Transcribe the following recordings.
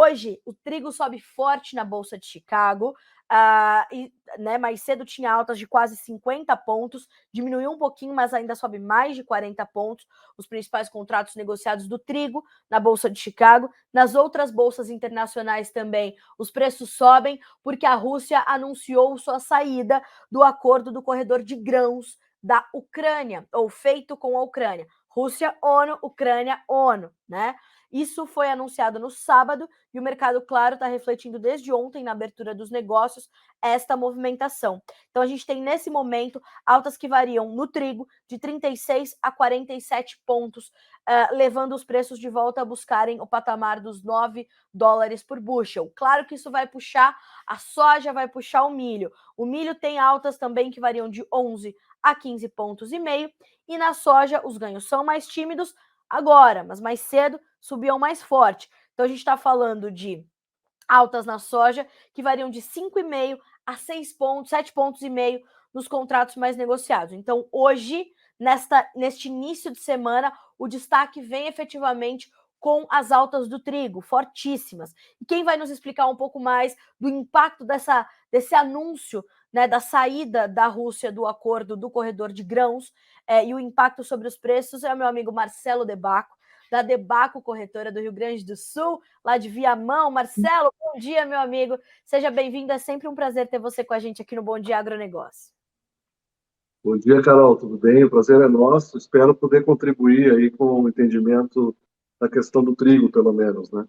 Hoje, o trigo sobe forte na Bolsa de Chicago, mais cedo tinha altas de quase 50 pontos, diminuiu um pouquinho, mas ainda sobe mais de 40 pontos, os principais contratos negociados do trigo na Bolsa de Chicago. Nas outras bolsas internacionais também, os preços sobem, porque a Rússia anunciou sua saída do acordo do corredor de grãos da Ucrânia, ou feito com a Ucrânia. Rússia, ONU, Ucrânia, ONU, né? Isso foi anunciado no sábado e o mercado, claro, está refletindo desde ontem, na abertura dos negócios, esta movimentação. Então, a gente tem, nesse momento, altas que variam no trigo de 36 a 47 pontos, levando os preços de volta a buscarem o patamar dos $9 por bushel. Claro que isso vai puxar a soja, vai puxar o milho. O milho tem altas também que variam de 11 a 15 pontos e meio, e na soja os ganhos são mais tímidos agora, mas mais cedo subiam mais forte. Então a gente está falando de altas na soja que variam de 5,5 a 6 pontos, 7 pontos e meio nos contratos mais negociados. Então hoje, neste início de semana, o destaque vem efetivamente com as altas do trigo, fortíssimas. E quem vai nos explicar um pouco mais do impacto desse anúncio, né, da saída da Rússia do acordo do corredor de grãos e o impacto sobre os preços é o meu amigo Marcelo De Bacco, da De Bacco Corretora do Rio Grande do Sul, lá de Viamão. Marcelo, bom dia, meu amigo. Seja bem-vindo, é sempre um prazer ter você com a gente aqui no Bom Dia Agronegócio. Bom dia, Carol, tudo bem? O prazer é nosso. Espero poder contribuir aí com o entendimento da questão do trigo, pelo menos, né?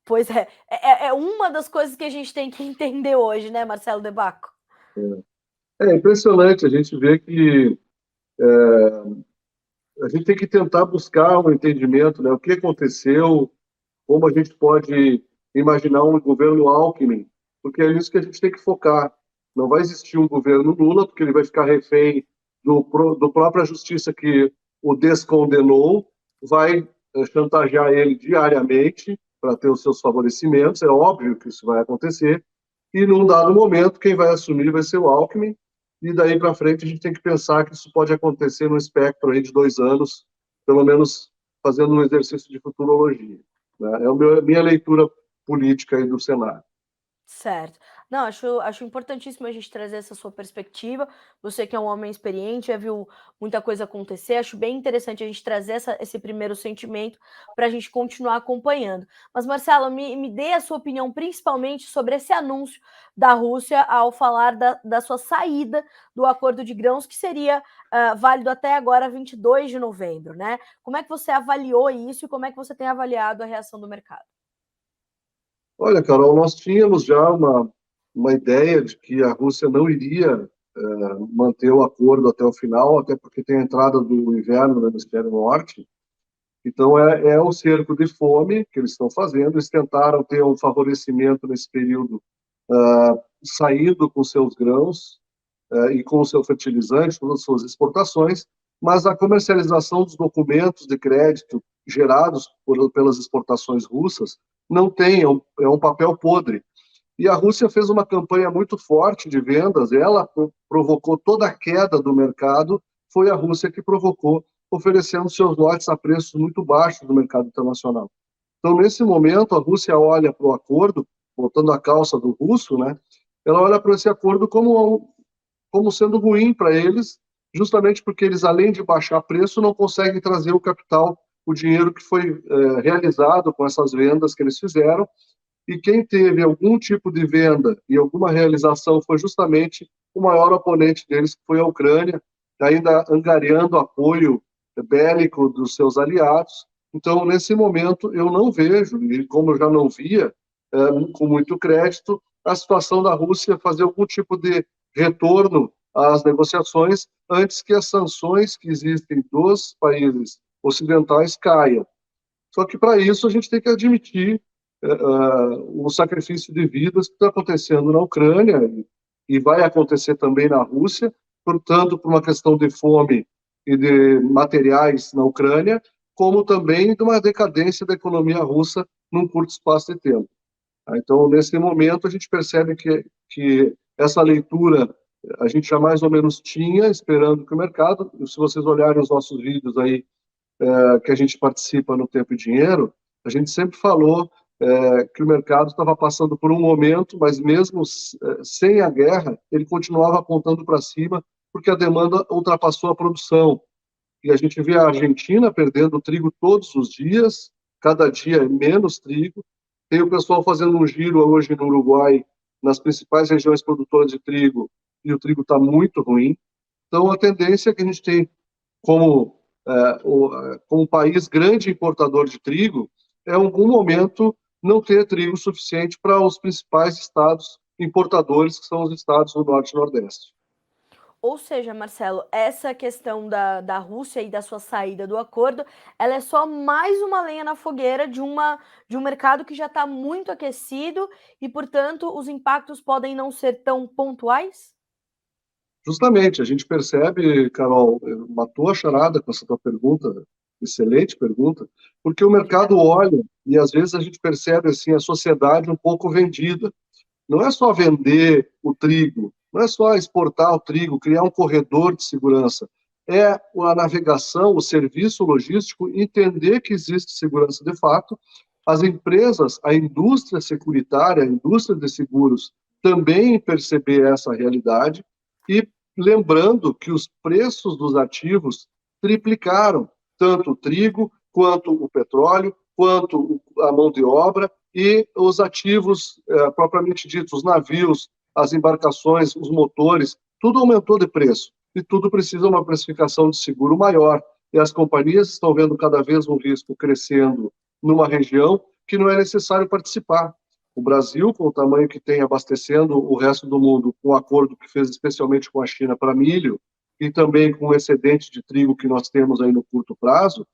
Pois é uma das coisas que a gente tem que entender hoje, né, Marcelo De Bacco? É impressionante a gente ver que a gente tem que tentar buscar um entendimento, né? O que aconteceu, como a gente pode imaginar um governo Alckmin, porque é isso que a gente tem que focar. Não vai existir um governo Lula, porque ele vai ficar refém do própria justiça que o descondenou, vai chantagear ele diariamente para ter os seus favorecimentos, é óbvio que isso vai acontecer, e num dado momento quem vai assumir vai ser o Alckmin, e daí para frente a gente tem que pensar que isso pode acontecer no espectro aí de 2 anos, pelo menos fazendo um exercício de futurologia. Né? É a minha leitura política aí do cenário. Certo. Não, acho importantíssimo a gente trazer essa sua perspectiva. Você que é um homem experiente, já viu muita coisa acontecer. Acho bem interessante a gente trazer esse primeiro sentimento para a gente continuar acompanhando. Mas, Marcelo, me dê a sua opinião, principalmente sobre esse anúncio da Rússia ao falar da sua saída do acordo de grãos, que seria válido até agora, 22 de novembro, né? Como é que você avaliou isso e como é que você tem avaliado a reação do mercado? Olha, Carol, nós tínhamos já uma ideia de que a Rússia não iria manter o acordo até o final, até porque tem a entrada do inverno no hemisfério norte. Então, é o cerco de fome que eles estão fazendo. Eles tentaram ter um favorecimento nesse período, saindo com seus grãos e com o seu fertilizante, com as suas exportações, mas a comercialização dos documentos de crédito gerados pelas exportações russas não tem, é um papel podre. E a Rússia fez uma campanha muito forte de vendas, ela provocou toda a queda do mercado, foi a Rússia que provocou, oferecendo seus lotes a preços muito baixos no mercado internacional. Então, nesse momento, a Rússia olha para o acordo, voltando à calça do russo, né? Ela olha para esse acordo como sendo ruim para eles, justamente porque eles, além de baixar preço, não conseguem trazer o capital, o dinheiro que foi realizado com essas vendas que eles fizeram. E quem teve algum tipo de venda e alguma realização foi justamente o maior oponente deles, que foi a Ucrânia, ainda angariando apoio bélico dos seus aliados. Então, nesse momento, eu não vejo, e como eu já não via, com muito crédito, a situação da Rússia fazer algum tipo de retorno às negociações antes que as sanções que existem dos países ocidentais caiam. Só que, para isso, a gente tem que admitir o sacrifício de vidas que está acontecendo na Ucrânia e vai acontecer também na Rússia, portanto, por uma questão de fome e de materiais na Ucrânia, como também de uma decadência da economia russa num curto espaço de tempo. Então, nesse momento, a gente percebe que essa leitura a gente já mais ou menos tinha, esperando que o mercado, se vocês olharem os nossos vídeos aí, que a gente participa no Tempo e Dinheiro, a gente sempre falou que o mercado estava passando por um momento, mas mesmo sem a guerra, ele continuava apontando para cima, porque a demanda ultrapassou a produção. E a gente vê a Argentina perdendo trigo todos os dias, cada dia é menos trigo. Tem o pessoal fazendo um giro hoje no Uruguai, nas principais regiões produtoras de trigo, e o trigo está muito ruim. Então, a tendência que a gente tem como, como país grande importador de trigo é, em algum momento, não ter trigo suficiente para os principais estados importadores, que são os estados do Norte e Nordeste. Ou seja, Marcelo, essa questão da Rússia e da sua saída do acordo, ela é só mais uma lenha na fogueira de um mercado que já está muito aquecido e, portanto, os impactos podem não ser tão pontuais? Justamente, a gente percebe, Carol, matou a charada com essa tua pergunta, excelente pergunta, porque o mercado olha e às vezes a gente percebe assim a sociedade um pouco vendida. Não é só vender o trigo, não é só exportar o trigo, criar um corredor de segurança. É a navegação, o serviço logístico, entender que existe segurança de fato. As empresas, a indústria securitária, a indústria de seguros, também perceber essa realidade e lembrando que os preços dos ativos triplicaram, tanto o trigo, quanto o petróleo, quanto a mão de obra, e os ativos propriamente ditos, os navios, as embarcações, os motores, tudo aumentou de preço e tudo precisa de uma precificação de seguro maior. E as companhias estão vendo cada vez um risco crescendo numa região que não é necessário participar. O Brasil, com o tamanho que tem, abastecendo o resto do mundo, com o acordo que fez especialmente com a China para milho, e também com o excedente de trigo que nós temos aí no curto prazo,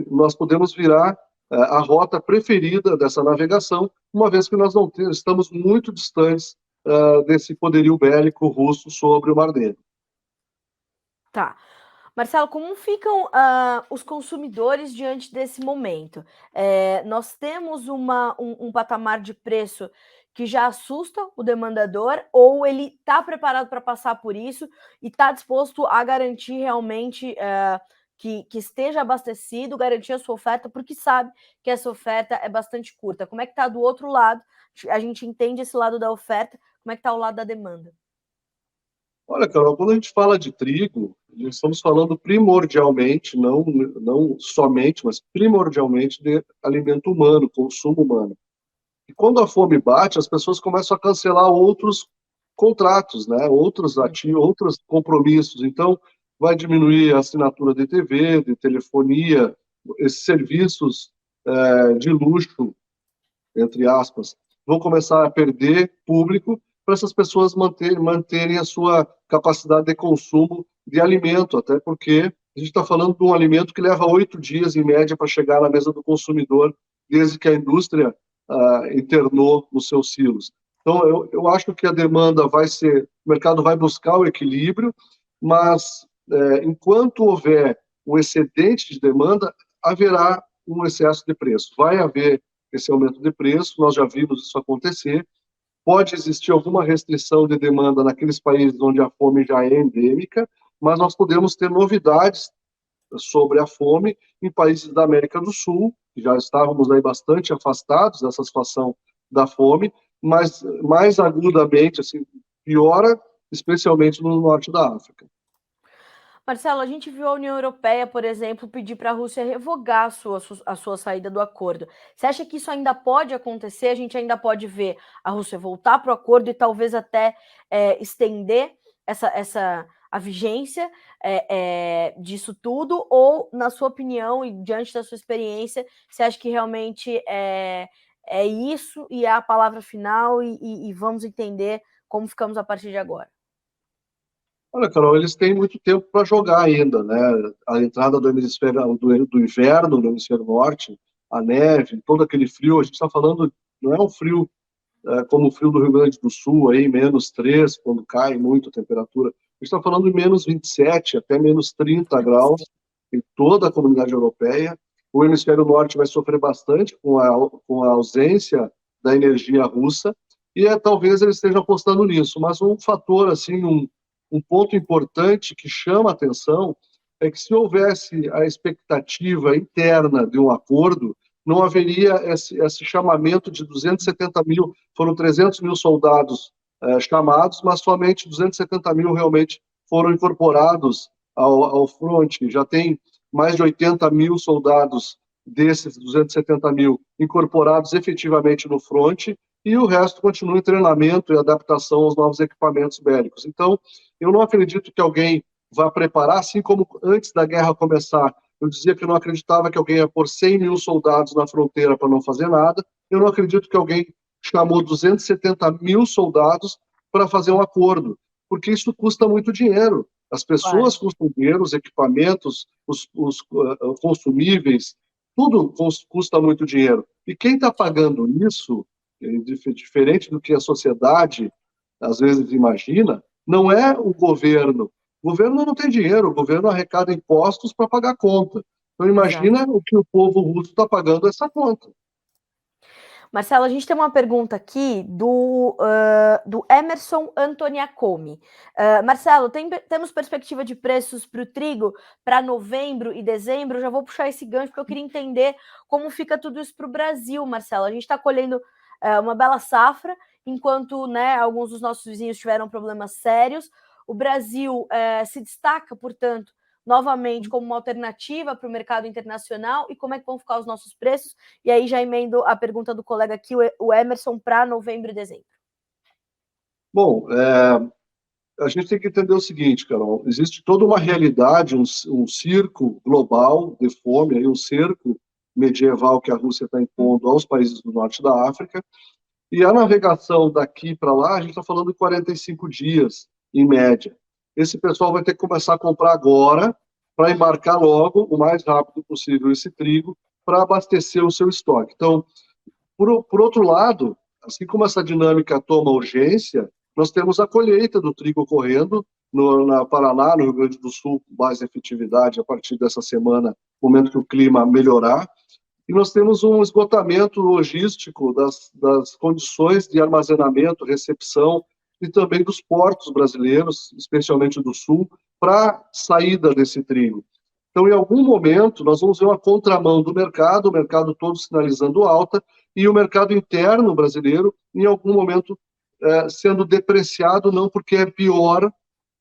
nós podemos virar a rota preferida dessa navegação, uma vez que nós não estamos muito distantes desse poderio bélico russo sobre o Mar Negro. Tá. Marcelo, como ficam os consumidores diante desse momento? Nós temos um patamar de preço que já assusta o demandador, ou ele está preparado para passar por isso e está disposto a garantir realmente que esteja abastecido, garantir a sua oferta, porque sabe que essa oferta é bastante curta. Como é que está do outro lado? A gente entende esse lado da oferta, como é que está o lado da demanda? Olha, Carol, quando a gente fala de trigo, estamos falando primordialmente, não somente, mas primordialmente de alimento humano, consumo humano. E quando a fome bate, as pessoas começam a cancelar outros contratos, né? Outros ativos, outros compromissos. Então, vai diminuir a assinatura de TV, de telefonia, esses serviços de luxo, entre aspas, vão começar a perder público para essas pessoas manterem a sua capacidade de consumo de alimento, até porque a gente está falando de um alimento que leva 8 dias, em média, para chegar na mesa do consumidor, desde que a indústria internou nos seus silos. Então, eu acho que a demanda vai ser, o mercado vai buscar o equilíbrio, mas enquanto houver um excedente de demanda, haverá um excesso de preço. Vai haver esse aumento de preço, nós já vimos isso acontecer. Pode existir alguma restrição de demanda naqueles países onde a fome já é endêmica, mas nós podemos ter novidades sobre a fome em países da América do Sul, que já estávamos aí bastante afastados dessa situação da fome, mas mais agudamente, assim, piora, especialmente no norte da África. Marcelo, a gente viu a União Europeia, por exemplo, pedir para a Rússia revogar a sua saída do acordo. Você acha que isso ainda pode acontecer? A gente ainda pode ver a Rússia voltar para o acordo e talvez até estender a vigência disso tudo? Ou, na sua opinião e diante da sua experiência, você acha que realmente é isso e é a palavra final e vamos entender como ficamos a partir de agora? Olha, Carol, eles têm muito tempo para jogar ainda, né? A entrada do hemisfério do inverno no hemisfério norte, a neve, todo aquele frio. A gente está falando, não é um frio como o frio do Rio Grande do Sul, aí -3, quando cai muito a temperatura. A gente está falando de -27 até -30 graus em toda a comunidade europeia. O hemisfério norte vai sofrer bastante com a ausência da energia russa e talvez eles estejam apostando nisso. Mas um fator assim, um ponto importante que chama a atenção é que se houvesse a expectativa interna de um acordo, não haveria esse chamamento de 270 mil, foram 300 mil soldados chamados, mas somente 270 mil realmente foram incorporados ao fronte. Já tem mais de 80 mil soldados desses 270 mil incorporados efetivamente no fronte, e o resto continua em treinamento e adaptação aos novos equipamentos bélicos. Então, eu não acredito que alguém vá preparar, assim como antes da guerra começar, eu dizia que eu não acreditava que alguém ia pôr 100 mil soldados na fronteira para não fazer nada, eu não acredito que alguém chamou 270 mil soldados para fazer um acordo, porque isso custa muito dinheiro. As pessoas Claro. custam dinheiro, os equipamentos, os consumíveis, tudo custa muito dinheiro. E quem está pagando isso, diferente do que a sociedade às vezes imagina, não é o governo. O governo não tem dinheiro, o governo arrecada impostos para pagar conta. Então Exato. imagina o que o povo russo está pagando essa conta. Marcelo, a gente tem uma pergunta aqui do Emerson Antoniacomi. Marcelo, temos perspectiva de preços para o trigo para novembro e dezembro? Eu já vou puxar esse gancho porque eu queria entender como fica tudo isso para o Brasil, Marcelo. A gente está colhendo uma bela safra, enquanto, né, alguns dos nossos vizinhos tiveram problemas sérios. O Brasil se destaca, portanto, novamente como uma alternativa para o mercado internacional, e como é que vão ficar os nossos preços? E aí já emendo a pergunta do colega aqui, o Emerson, para novembro e dezembro. Bom, a gente tem que entender o seguinte, Carol, existe toda uma realidade, um circo global de fome, aí um cerco medieval que a Rússia está impondo aos países do norte da África, e a navegação daqui para lá, a gente está falando de 45 dias, em média. Esse pessoal vai ter que começar a comprar agora, para embarcar logo, o mais rápido possível, esse trigo, para abastecer o seu estoque. Então, por outro lado, assim como essa dinâmica toma urgência, nós temos a colheita do trigo ocorrendo na Paraná, no Rio Grande do Sul, com mais efetividade a partir dessa semana, no momento que o clima melhorar, e nós temos um esgotamento logístico das condições de armazenamento, recepção e também dos portos brasileiros, especialmente do Sul, para saída desse trigo. Então, em algum momento, nós vamos ver uma contramão do mercado, o mercado todo sinalizando alta, e o mercado interno brasileiro, em algum momento, sendo depreciado, não porque é pior,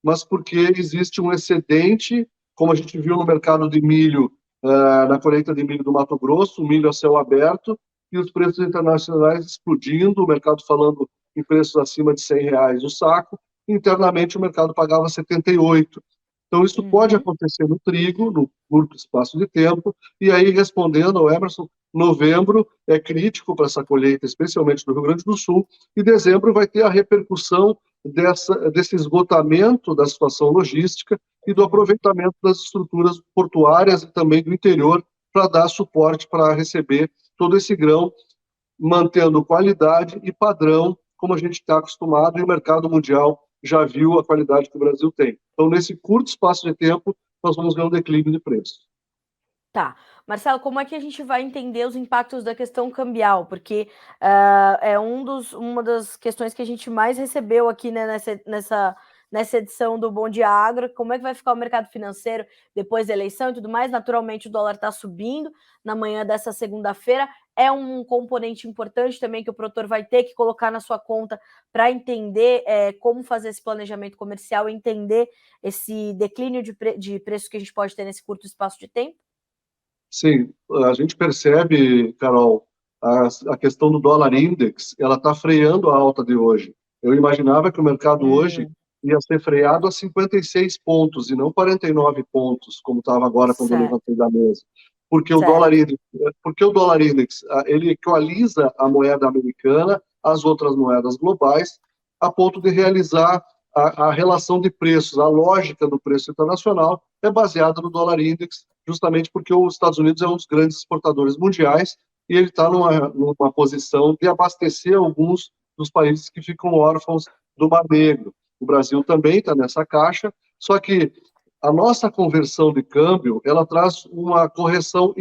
mas porque existe um excedente, como a gente viu no mercado de milho, na colheita de milho do Mato Grosso, milho a céu aberto, e os preços internacionais explodindo, o mercado falando em preços acima de R$ 100 o saco, internamente o mercado pagava 78. Então, isso pode acontecer no trigo, no curto espaço de tempo, e aí, respondendo ao Emerson, novembro é crítico para essa colheita, especialmente no Rio Grande do Sul, e dezembro vai ter a repercussão desse esgotamento da situação logística e do aproveitamento das estruturas portuárias e também do interior para dar suporte para receber todo esse grão, mantendo qualidade e padrão, como a gente está acostumado, e o mercado mundial já viu a qualidade que o Brasil tem. Então, nesse curto espaço de tempo, nós vamos ver um declínio de preço. Tá. Marcelo, como é que a gente vai entender os impactos da questão cambial? Porque é uma das questões que a gente mais recebeu aqui, né, nessa edição do Bom Dia Agro. Como é que vai ficar o mercado financeiro depois da eleição e tudo mais? Naturalmente, o dólar está subindo na manhã dessa segunda-feira. É um componente importante também que o produtor vai ter que colocar na sua conta para entender como fazer esse planejamento comercial, entender esse declínio de preço que a gente pode ter nesse curto espaço de tempo? Sim, a gente percebe, Carol, a questão do dólar index, ela está freando a alta de hoje. Eu imaginava que o mercado hoje ia ser freado a 56 pontos e não 49 pontos, como estava agora quando eu Certo, levantei da mesa. certo. Porque o dólar index, ele equaliza a moeda americana às outras moedas globais, a ponto de realizar a relação de preços, a lógica do preço internacional é baseada no dólar index, justamente porque os Estados Unidos é um dos grandes exportadores mundiais e ele está numa posição de abastecer alguns dos países que ficam órfãos do Mar Negro. O Brasil também está nessa caixa, só que a nossa conversão de câmbio, ela traz uma correção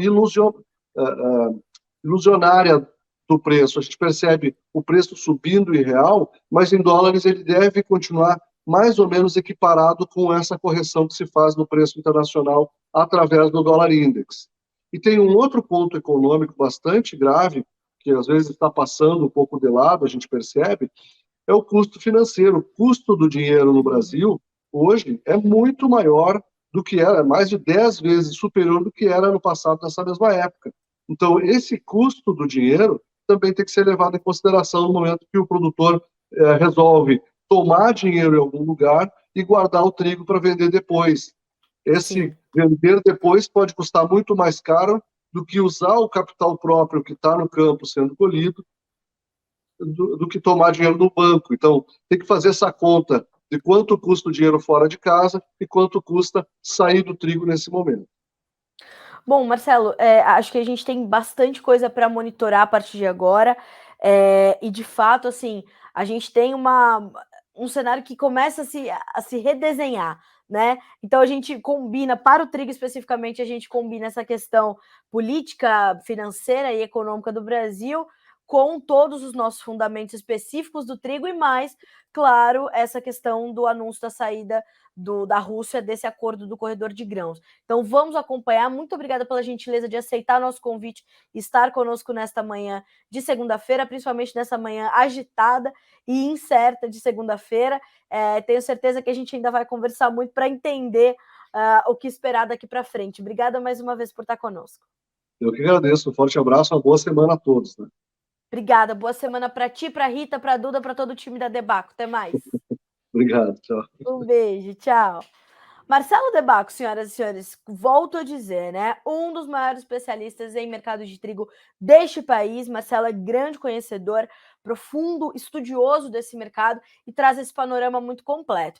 ilusionária do preço. A gente percebe o preço subindo em real, mas em dólares ele deve continuar mais ou menos equiparado com essa correção que se faz no preço internacional através do dólar index. E tem um outro ponto econômico bastante grave, que às vezes está passando um pouco de lado, a gente percebe, é o custo financeiro. O custo do dinheiro no Brasil, hoje, é muito maior do que era, mais de 10 vezes superior do que era no passado, nessa mesma época. Então, esse custo do dinheiro também tem que ser levado em consideração no momento que o produtor resolve tomar dinheiro em algum lugar e guardar o trigo para vender depois. Esse Sim. vender depois pode custar muito mais caro do que usar o capital próprio que está no campo sendo colhido, do que tomar dinheiro no banco. Então, tem que fazer essa conta de quanto custa o dinheiro fora de casa e quanto custa sair do trigo nesse momento. Bom, Marcelo, acho que a gente tem bastante coisa para monitorar a partir de agora, e de fato, assim, a gente tem um cenário que começa a se redesenhar, né? Então a gente combina, para o trigo especificamente, a gente combina essa questão política, financeira e econômica do Brasil com todos os nossos fundamentos específicos do trigo e mais, claro, essa questão do anúncio da saída da Rússia desse acordo do corredor de grãos. Então vamos acompanhar. Muito obrigada pela gentileza de aceitar nosso convite e estar conosco nesta manhã de segunda-feira, principalmente nessa manhã agitada e incerta de segunda-feira. Tenho certeza que a gente ainda vai conversar muito para entender o que esperar daqui para frente. Obrigada mais uma vez por estar conosco. Eu que agradeço. Um forte abraço, uma boa semana a todos. Né? Obrigada. Boa semana para ti, para Rita, para Duda, para todo o time da Debaco. Até mais. Obrigado. Tchau. Um beijo. Tchau. Marcelo De Bacco, senhoras e senhores, volto a dizer, né? Um dos maiores especialistas em mercado de trigo deste país. Marcelo é grande conhecedor, profundo estudioso desse mercado e traz esse panorama muito completo.